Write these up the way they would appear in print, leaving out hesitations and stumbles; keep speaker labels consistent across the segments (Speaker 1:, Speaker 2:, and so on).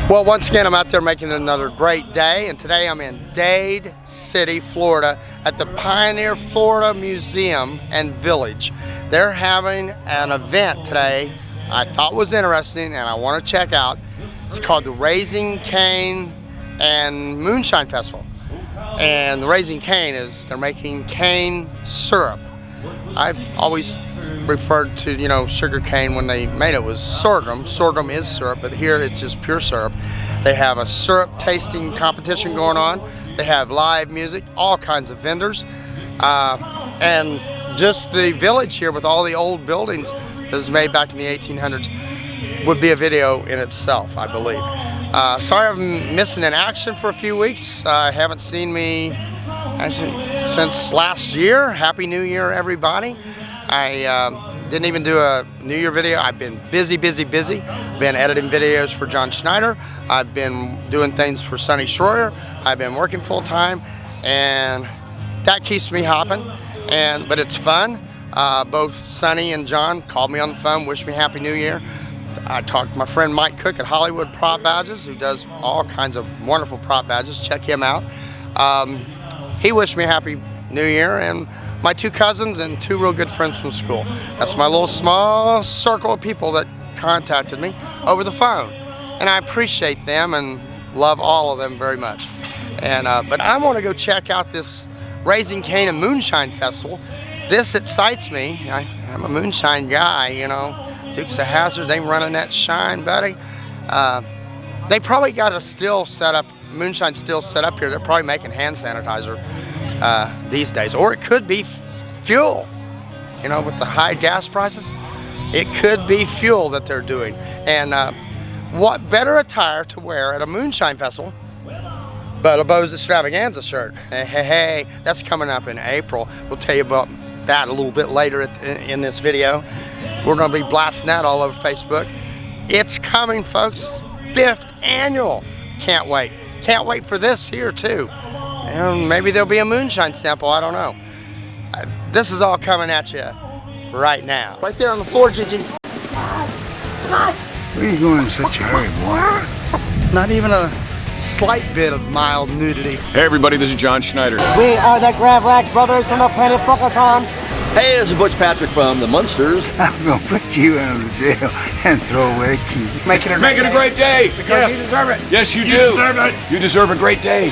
Speaker 1: Well, once again, I'm out there making another great day, and today I'm in Dade City, Florida, at the Pioneer Florida Museum and Village. They're having an event today I thought was interesting and I want to check out. It's called the Raising Cane and Moonshine Festival. And the Raising Cane is they're making cane syrup. I've always referred to, you know, sugar cane when they made it was sorghum. Sorghum is syrup, but here it's just pure syrup. They have a syrup tasting competition going on. They have live music, all kinds of vendors. And just the village here with all the old buildings that was made back in the 1800s would be a video in itself, I believe. Sorry I'm missing in action for a few weeks. Haven't seen me actually since last year. Happy New Year, everybody. I didn't even do a New Year video. I've been busy. Been editing videos for John Schneider. I've been doing things for Sonny Schroyer. I've been working full time, and that keeps me hopping. But it's fun. Both Sonny and John called me on the phone, wished me Happy New Year. I talked to my friend Mike Cook at Hollywood Prop Badges, who does all kinds of wonderful prop badges. Check him out. He wished me Happy New Year, and my two cousins and two real good friends from school. That's my little small circle of people that contacted me over the phone. And I appreciate them and love all of them very much. But I want to go check out this Raising Cane and Moonshine Festival. This excites me. I'm a moonshine guy, you know. Dukes of Hazzard, they running that shine, buddy. They probably got a still set up, Moonshine Still set up here. They're probably making hand sanitizer these days. Or it could be fuel, you know, with the high gas prices. It could be fuel that they're doing. And what better attire to wear at a Moonshine Festival but a Bo's Extravaganza shirt. Hey, that's coming up in April. We'll tell you about that a little bit later in this video. We're going to be blasting that all over Facebook. It's coming, folks. 5th annual. Can't wait. Can't wait for this here too. And maybe there'll be a moonshine sample. I don't know. This is all coming at you right now. Right there on the floor, Gigi.
Speaker 2: Where are you going in such a hurry, boy?
Speaker 1: Not even a slight bit of mild nudity.
Speaker 3: Hey everybody, this is John Schneider.
Speaker 4: We are the Gravlax brothers from the planet Fuckatron.
Speaker 5: Hey, this is Butch Patrick from the Munsters.
Speaker 2: I'm going to put you out of jail and throw away the key.
Speaker 1: Make it a great day. Because you deserve it.
Speaker 3: Yes, you do.
Speaker 1: You deserve it.
Speaker 3: You deserve a great day.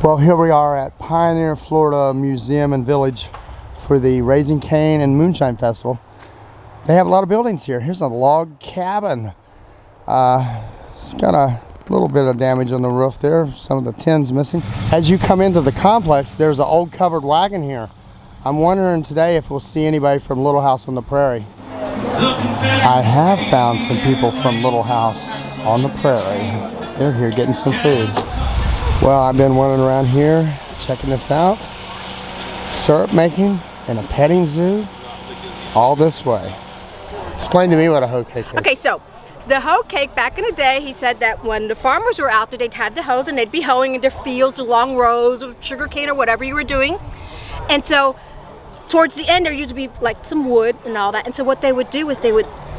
Speaker 1: Well, here we are at Pioneer Florida Museum and Village for the Raising Cane and Moonshine Festival. They have a lot of buildings here. Here's a log cabin. It's got a little bit of damage on the roof there. Some of the tins missing. As you come into the complex, there's an old covered wagon here. I'm wondering today if we'll see anybody from Little House on the Prairie. I have found some people from Little House on the Prairie. They're here getting some food. Well, I've been wandering around here checking this out. Syrup making in a petting zoo, all this way. Explain to me what a hoe cake is.
Speaker 6: Okay, so the hoe cake, back in the day, he said that when the farmers were out there, they'd have the hoes and they'd be hoeing in their fields, or long rows of sugar cane or whatever you were doing. And so towards the end, there used to be like some wood and all that. And so what they would do is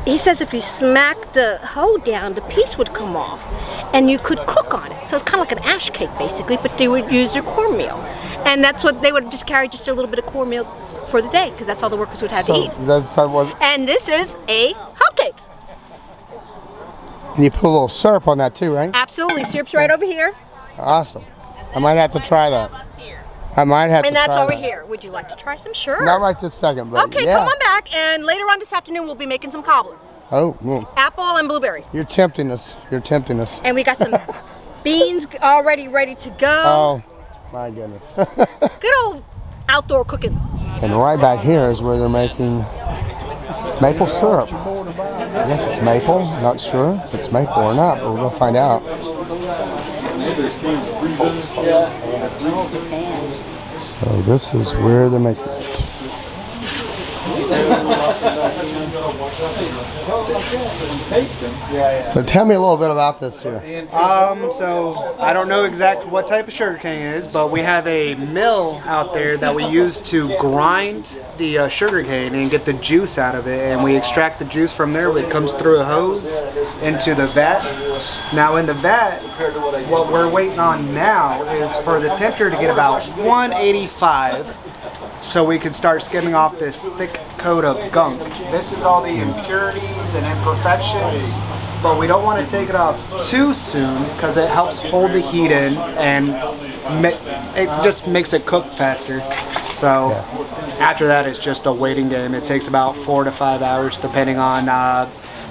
Speaker 6: he says if you smack the hoe down, the piece would come off and you could cook on it. So it's kind of like an ash cake basically, but they would use their cornmeal. And that's what they would just carry, just a little bit of cornmeal for the day, because that's all the workers would have to eat. And this is a hoe cake.
Speaker 1: And you put a little syrup on that too, right?
Speaker 6: Absolutely, syrup's right over here.
Speaker 1: Awesome. I might have to try that. I might have to try that.
Speaker 6: And that's over here. Would you like to try some? Sure.
Speaker 1: Not right this second, but
Speaker 6: okay,
Speaker 1: yeah.
Speaker 6: come on back, and later on this afternoon we'll be making some cobbler.
Speaker 1: Oh.
Speaker 6: Apple and blueberry.
Speaker 1: You're tempting us. You're tempting us.
Speaker 6: And we got some beans already ready to go.
Speaker 1: Oh, my goodness.
Speaker 6: Good old outdoor cooking.
Speaker 1: And right back here is where they're making maple syrup. I guess it's maple. Not sure if it's maple or not, but we're going to find out. So this is where they're making it. So tell me a little bit about this here.
Speaker 7: So I don't know exactly what type of sugarcane it is, but we have a mill out there that we use to grind the sugarcane and get the juice out of it, and we extract the juice from there. It comes through a hose into the vat. Now in the vat, what we're waiting on now is for the temperature to get about 185, so we can start skimming off this thick coat of gunk. This is all the impurities and imperfections, but we don't want to take it off too soon because it helps hold the heat in, and it just makes it cook faster. So after that, it's just a waiting game. It takes about 4 to 5 hours depending on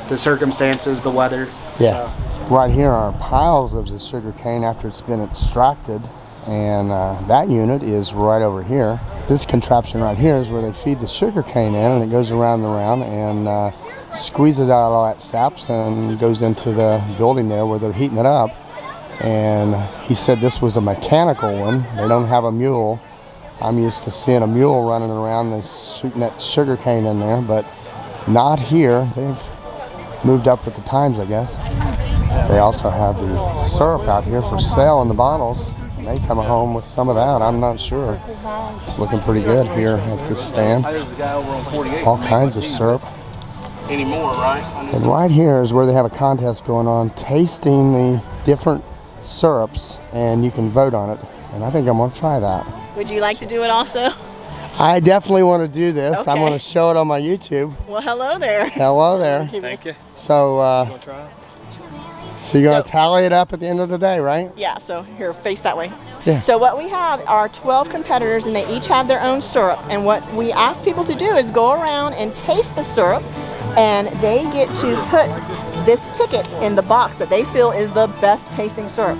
Speaker 7: the circumstances, the weather.
Speaker 1: Yeah. Right here are piles of the sugar cane after it's been extracted, and that unit is right over here. This contraption right here is where they feed the sugar cane in, and it goes around and around and squeezes out all that saps and goes into the building there where they're heating it up. And he said this was a mechanical one. They don't have a mule. I'm used to seeing a mule running around and shooting that sugar cane in there, but not here. They've moved up with the times, I guess. They also have the syrup out here for sale in the bottles. May come home with some of that, I'm not sure. It's looking pretty good here at this stand. All kinds of syrup.
Speaker 3: Anymore, right?
Speaker 1: And right here is where they have a contest going on, tasting the different syrups, and you can vote on it. And I think I'm gonna try that.
Speaker 8: Would you like to do it also?
Speaker 1: I definitely want to do this.
Speaker 8: Okay.
Speaker 1: I'm gonna show it on my YouTube.
Speaker 8: Well, hello there.
Speaker 1: Hello there.
Speaker 3: Thank you.
Speaker 1: So, so you're gonna tally it up at the end of the day, right?
Speaker 8: Yeah, so here, face that way.
Speaker 1: Yeah.
Speaker 8: So what we have are 12 competitors, and they each have their own syrup. And what we ask people to do is go around and taste the syrup, and they get to put this ticket in the box that they feel is the best tasting syrup.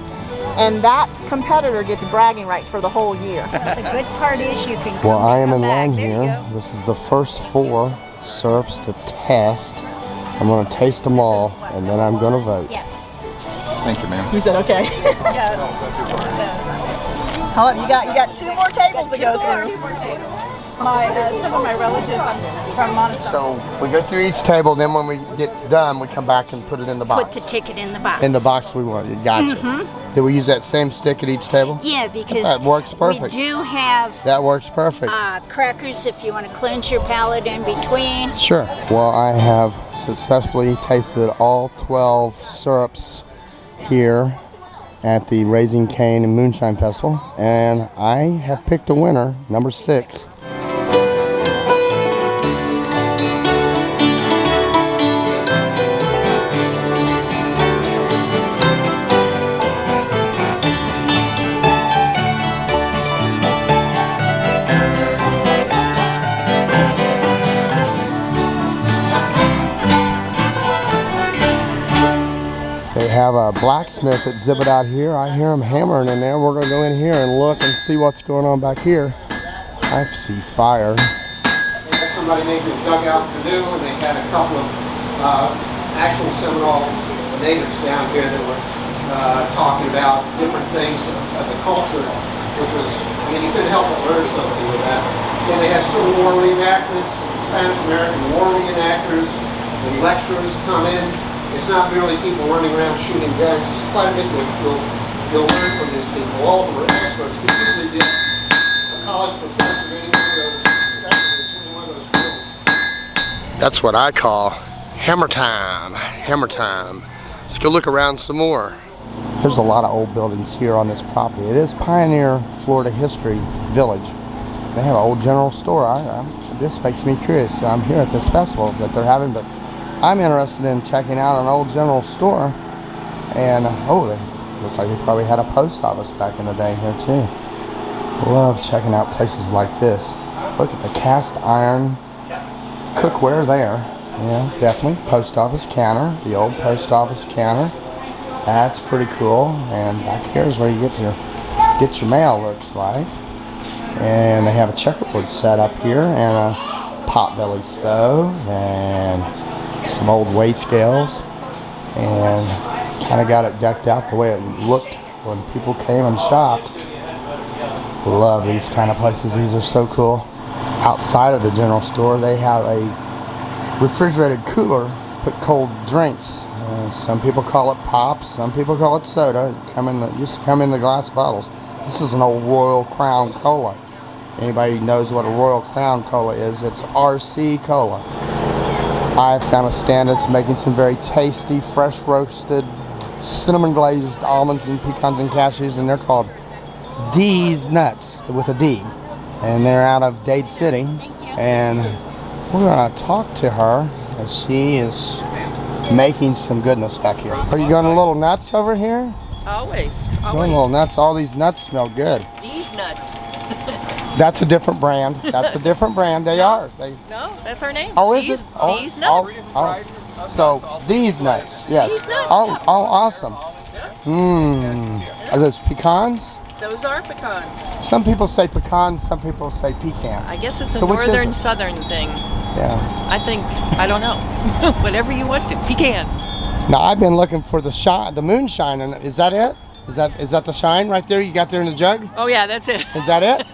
Speaker 8: And that competitor gets bragging rights for the whole year.
Speaker 9: The good part is you can
Speaker 1: Well, I am in
Speaker 9: back.
Speaker 1: line
Speaker 9: There you
Speaker 1: here.
Speaker 9: go.
Speaker 1: This is the first 4 syrups to test. I'm gonna taste them all, and then I'm gonna vote.
Speaker 9: Yes.
Speaker 3: Thank you, ma'am.
Speaker 8: He said, okay. Hold on, you got 2 more tables to go through.
Speaker 9: Two more tables.
Speaker 8: Some of my relatives from Montessori.
Speaker 1: So we go through each table, then when we get done, we come back and put it in the box.
Speaker 9: Put the ticket in the box.
Speaker 1: In the box we want. You gotcha. Did we use that same stick at each table?
Speaker 9: Yeah, because
Speaker 1: That works perfect.
Speaker 9: we do have
Speaker 1: That works perfect.
Speaker 9: crackers if you want to cleanse your palate in between.
Speaker 1: Sure. Well, I have successfully tasted all 12 syrups here at the Raising Cane and Moonshine Festival, and I have picked a winner, number 6. They have a blacksmith exhibit out here. I hear them hammering in there. We're going to go in here and look and see what's going on back here. I see fire. Somebody making a dugout canoe, and they had a couple of actual Seminole natives down here that were talking about different things of the culture, which was, I mean, you couldn't help but learn something with that. Then they have Civil War reenactments, Spanish-American War reenactors, the lecturers come in. It's not merely people running around shooting guns. It's quite a bit you'll learn from these people. All of them are experts. Could easily be a college professor in any one of those fields. That's what I call hammer time. Hammer time. Let's go look around some more. There's a lot of old buildings here on this property. It is Pioneer Florida History Village. They have an old general store. This makes me curious. I'm here at this festival that they're having, but I'm interested in checking out an old general store, and looks like they probably had a post office back in the day here too. Love checking out places like this. Look at the cast iron cookware there. Yeah, definitely. Post office counter, the old post office counter. That's pretty cool. And back here is where you get your mail, looks like. And they have a checkerboard set up here, and a potbelly stove, and some old weigh scales, and kind of got it decked out the way it looked when people came and shopped. Love these kind of places. These are so cool. Outside of the general store, they have a refrigerated cooler to put cold drinks. Some people call it pop, some people call it soda. Used to come in the glass bottles. This is an old Royal Crown Cola. Anybody knows what a Royal Crown Cola is? It's RC Cola. I found a stand that's making some very tasty, fresh roasted, cinnamon glazed almonds and pecans and cashews, and they're called D's Nuts with a D. And they're out of Dade City. And we're gonna talk to her as she is making some goodness back here. Are you going a little nuts over here?
Speaker 10: Always.
Speaker 1: Going a little nuts. All these nuts smell good.
Speaker 10: These nuts.
Speaker 1: That's a different brand. That's a different brand. They are.
Speaker 10: No, that's our name.
Speaker 1: Oh, is
Speaker 10: these,
Speaker 1: it? Oh,
Speaker 10: these nuts.
Speaker 1: Oh. So these nuts. Yes.
Speaker 10: These nuts.
Speaker 1: Oh, awesome. Are those pecans?
Speaker 10: Those are pecans.
Speaker 1: Some people say pecans. Some people say pecan.
Speaker 10: I guess it's a
Speaker 1: So which is
Speaker 10: northern
Speaker 1: it?
Speaker 10: southern thing.
Speaker 1: Yeah.
Speaker 10: I don't know. Whatever you want to. Pecan.
Speaker 1: Now I've been looking for the moonshine, and is that it? Is that the shine right there you got there in the jug?
Speaker 10: Oh yeah, that's it.
Speaker 1: Is that it?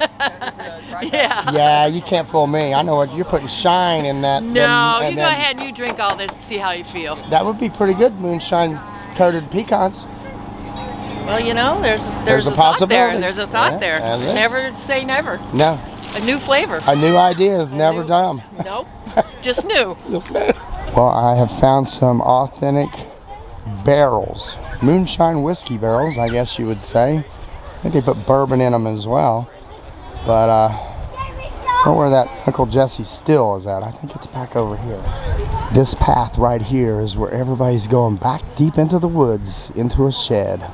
Speaker 10: Yeah.
Speaker 1: Yeah, you can't fool me. I know what you're putting shine in that.
Speaker 10: No, you go ahead and you drink all this and see how you feel.
Speaker 1: That would be pretty good, moonshine coated pecans.
Speaker 10: Well, you know, there's a thought
Speaker 1: possibility.
Speaker 10: there. There's a thought
Speaker 1: Yeah,
Speaker 10: there.
Speaker 1: there is.
Speaker 10: Never say never.
Speaker 1: No.
Speaker 10: A new flavor.
Speaker 1: A new idea is never dumb.
Speaker 10: Nope. Just new.
Speaker 1: Well, I have found some authentic barrels. Moonshine whiskey barrels, I guess you would say. I think they put bourbon in them as well. But I don't know where that Uncle Jesse's Still is at. I think it's back over here. This path right here is where everybody's going back deep into the woods, into a shed.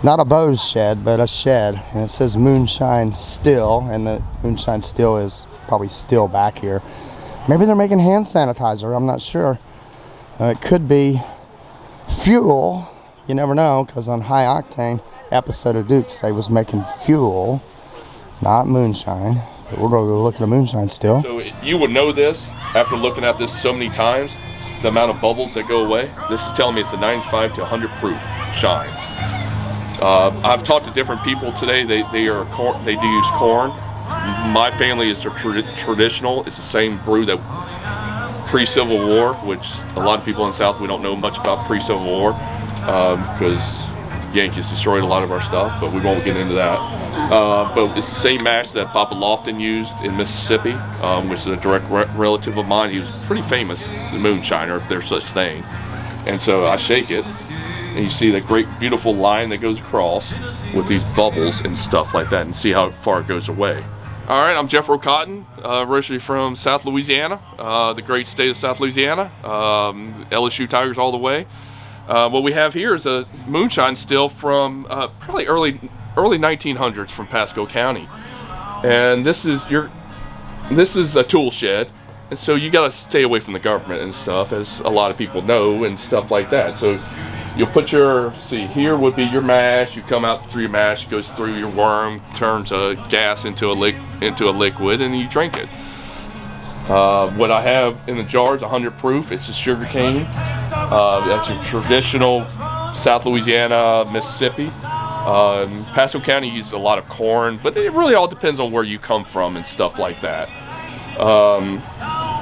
Speaker 1: Not a Bose shed, but a shed. And it says Moonshine Still, and the Moonshine Still is probably still back here. Maybe they're making hand sanitizer, I'm not sure. It could be fuel. You never know, because on High Octane episode of Dukes, they was making fuel, not moonshine. But we're going to go look at a Moonshine Still.
Speaker 3: So you would know this after looking at this so many times, the amount of bubbles that go away. This is telling me it's a 95 to 100 proof shine. I've talked to different people today. They do use corn. My family is traditional. It's the same brew that pre-Civil War, which a lot of people in the South, we don't know much about pre-Civil War because Yankees destroyed a lot of our stuff, but we won't get into that. But it's the same mash that Papa Lofton used in Mississippi, which is a direct relative of mine. He was pretty famous, the moonshiner, if there's such thing. And so I shake it, and you see that great, beautiful line that goes across with these bubbles and stuff like that, and see how far it goes away. All right, I'm Jeff Cotton, originally from South Louisiana, the great state of South Louisiana, LSU Tigers all the way. What we have here is a Moonshine Still from probably early 1900s from Pasco County, and this is a tool shed, and so you got to stay away from the government and stuff, as a lot of people know and stuff like that. So you'll put here would be your mash. You come out through your mash, it goes through your worm, turns a gas into a liquid, and you drink it. What I have in the jar is 100 proof. It's a sugar cane. That's your traditional South Louisiana, Mississippi. Pasco County uses a lot of corn, but it really all depends on where you come from and stuff like that.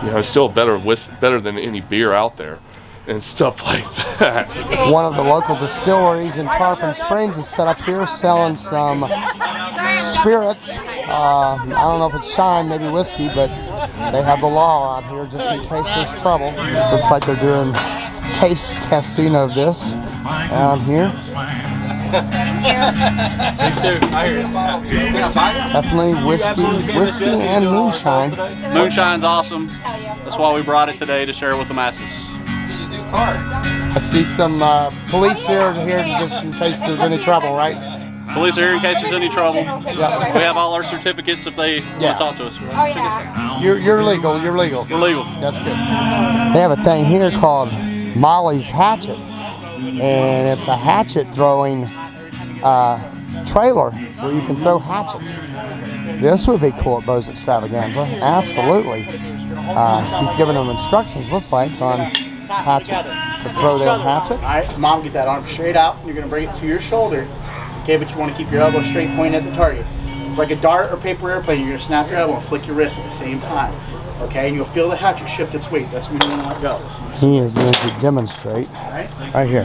Speaker 3: It's still better than any beer out there and stuff like that.
Speaker 1: One of the local distilleries in Tarpon Springs is set up here selling some spirits. I don't know if it's shine, maybe whiskey, but they have the law out here just in case there's trouble. Looks like they're doing taste testing of this out here. Definitely whiskey and moonshine.
Speaker 11: Moonshine's awesome. That's why we brought it today, to share it with the masses.
Speaker 1: I see some police here just in case there's any trouble, right?
Speaker 11: Police are here in case there's any trouble.
Speaker 1: Yeah.
Speaker 11: We have all our certificates if they want to talk to us.
Speaker 1: You're legal. You're legal.
Speaker 11: We're legal.
Speaker 1: That's good. They have a thing here called Molly's Hatchet, and it's a hatchet throwing trailer where you can throw hatchets. This would be cool at Bo's Extravaganza. Absolutely. He's giving them instructions, looks like, on hatchet to throw their hatchet.
Speaker 4: All right, Mom, get that arm straight out. You're going to bring it to your shoulder. Okay, but you want to keep your elbow straight, pointing at the target.
Speaker 12: It's like a dart or paper airplane. You're going to snap your elbow and flick your wrist at the same time. Okay, and you'll feel the hatchet shift its weight. That's when you want to let go.
Speaker 1: He is going to demonstrate right here.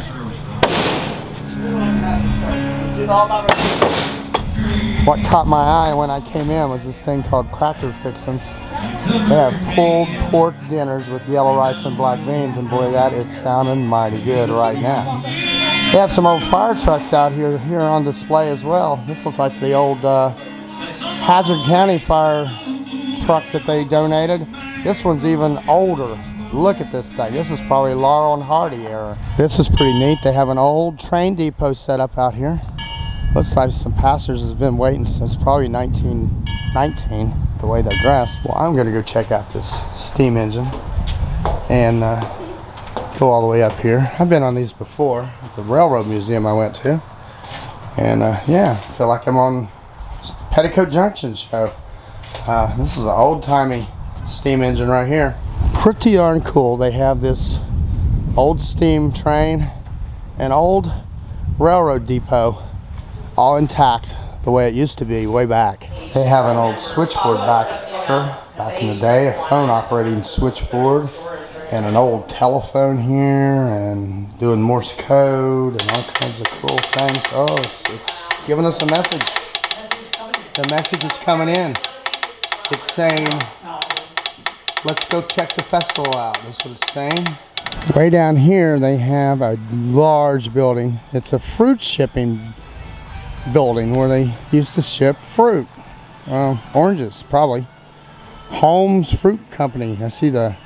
Speaker 1: What caught my eye when I came in was this thing called cracker fixins. They have pulled pork dinners with yellow rice and black beans, and boy, that is sounding mighty good right now. They have some old fire trucks out here on display as well. This looks like the old Hazard County fire truck that they donated. This one's even older. Look at this thing. This is probably Laurel and Hardy era. This is pretty neat. They have an old train depot set up out here. Looks like some passengers have been waiting since probably 1919, the way they're dressed. Well, I'm gonna go check out this steam engine and go all the way up here. I've been on these before at the railroad museum I went to. And yeah, I feel like I'm on Petticoat Junction show. This is an old-timey steam engine right here. Pretty darn cool. They have this old steam train and old railroad depot all intact the way it used to be way back. They have an old switchboard back here, back in the day, a phone operating switchboard, and an old telephone here, and doing Morse code and all kinds of cool things. Oh, it's giving us a message. The message is coming in. It's saying, let's go check the festival out. That's what it's saying. Way down here, they have a large building. It's a fruit shipping building where they used to ship fruit. Oranges, probably. Holmes Fruit Company. I see the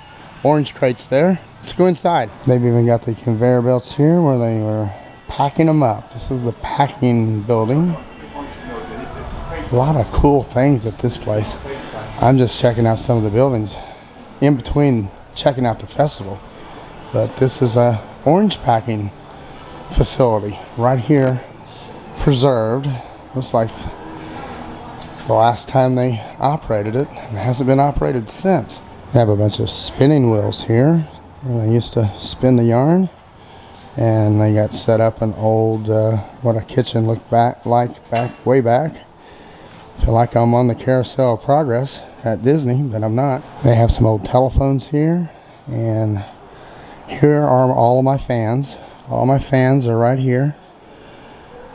Speaker 1: orange crates there. Let's go inside. They've even got the conveyor belts here where they were packing them up. This is the packing building. A lot of cool things at this place. I'm just checking out some of the buildings in between checking out the festival. But this is a orange packing facility right here, preserved. Looks like the last time they operated it, and it hasn't been operated since. They have a bunch of spinning wheels here where they used to spin the yarn, and they got set up an old what a kitchen looked way back. I feel like I'm on the Carousel of Progress at Disney, but I'm not. They have some old telephones here, and here are all of my fans. All my fans are right here,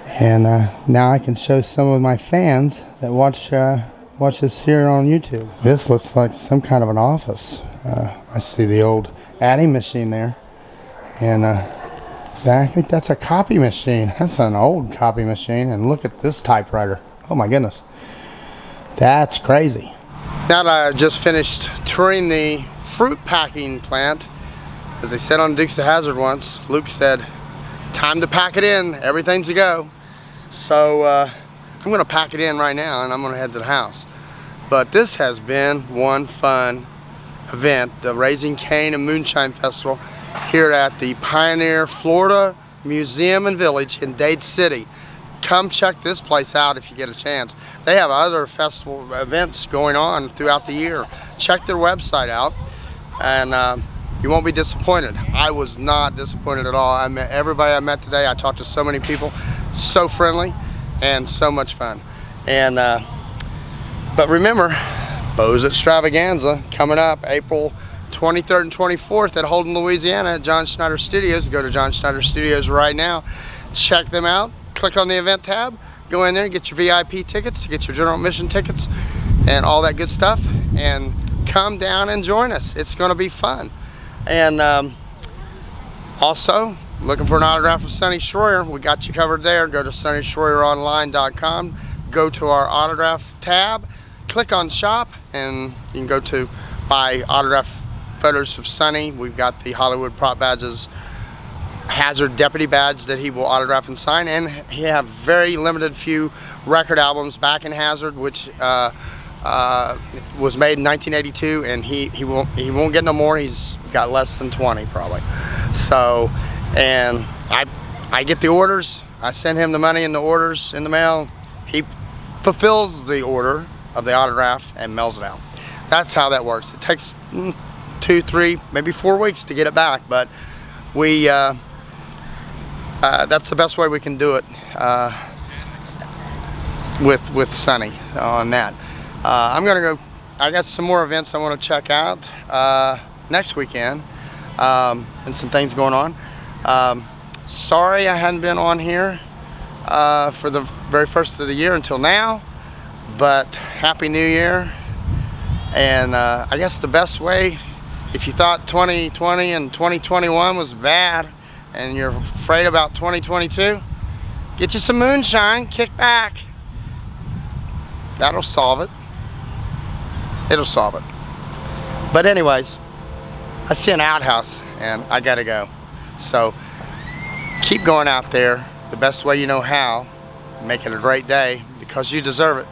Speaker 1: and now I can show some of my fans that watch this here on YouTube. This looks like some kind of an office. I see the old adding machine there, and I think that's a copy machine. That's an old copy machine, and look at this typewriter. Oh my goodness. That's crazy. Now that I just finished touring the fruit packing plant, as they said on Dukes of Hazzard once, Luke said, time to pack it in, everything's a go. So I'm gonna pack it in right now and I'm gonna head to the house. But this has been one fun event, the Raising Cane and Moonshine Festival here at the Pioneer, Florida Museum and Village in Dade City. Come check this place out if you get a chance. They have other festival events going on throughout the year. Check their website out and you won't be disappointed. I was not disappointed at all. I met everybody I met today. I talked to so many people, so friendly and so much fun. And but remember, Bows Extravaganza coming up April 23rd and 24th at Holden, Louisiana at John Schneider Studios. Go to John Schneider Studios right now. Check them out. Click on the event tab. Go in there and get your VIP tickets, get your general admission tickets and all that good stuff. And come down and join us. It's going to be fun. And also, looking for an autograph of Sonny Schroyer, we got you covered there. Go to SonnySchroyeronline.com. Go to our autograph tab. Click on shop and you can go to buy autograph photos of Sonny. We've got the Hollywood Prop Badges Hazard Deputy badge that he will autograph and sign, and he have very limited few record albums back in Hazard, which was made in 1982, and he won't get no more. He's got less than 20 probably. So, and I get the orders. I send him the money and the orders in the mail. He fulfills the order of the autograph and mails it out. That's how that works. It takes 2, 3, maybe 4 weeks to get it back, but we that's the best way we can do it. with Sunny on that. I'm gonna go. I got some more events I want to check out next weekend, and some things going on. Sorry I hadn't been on here for the very first of the year until now, but Happy New Year. And I guess the best way, if you thought 2020 and 2021 was bad and you're afraid about 2022, get you some moonshine, kick back. That'll solve it. It'll solve it. But anyways, I see an outhouse and I gotta go. So keep going out there the best way you know how. Make it a great day because you deserve it.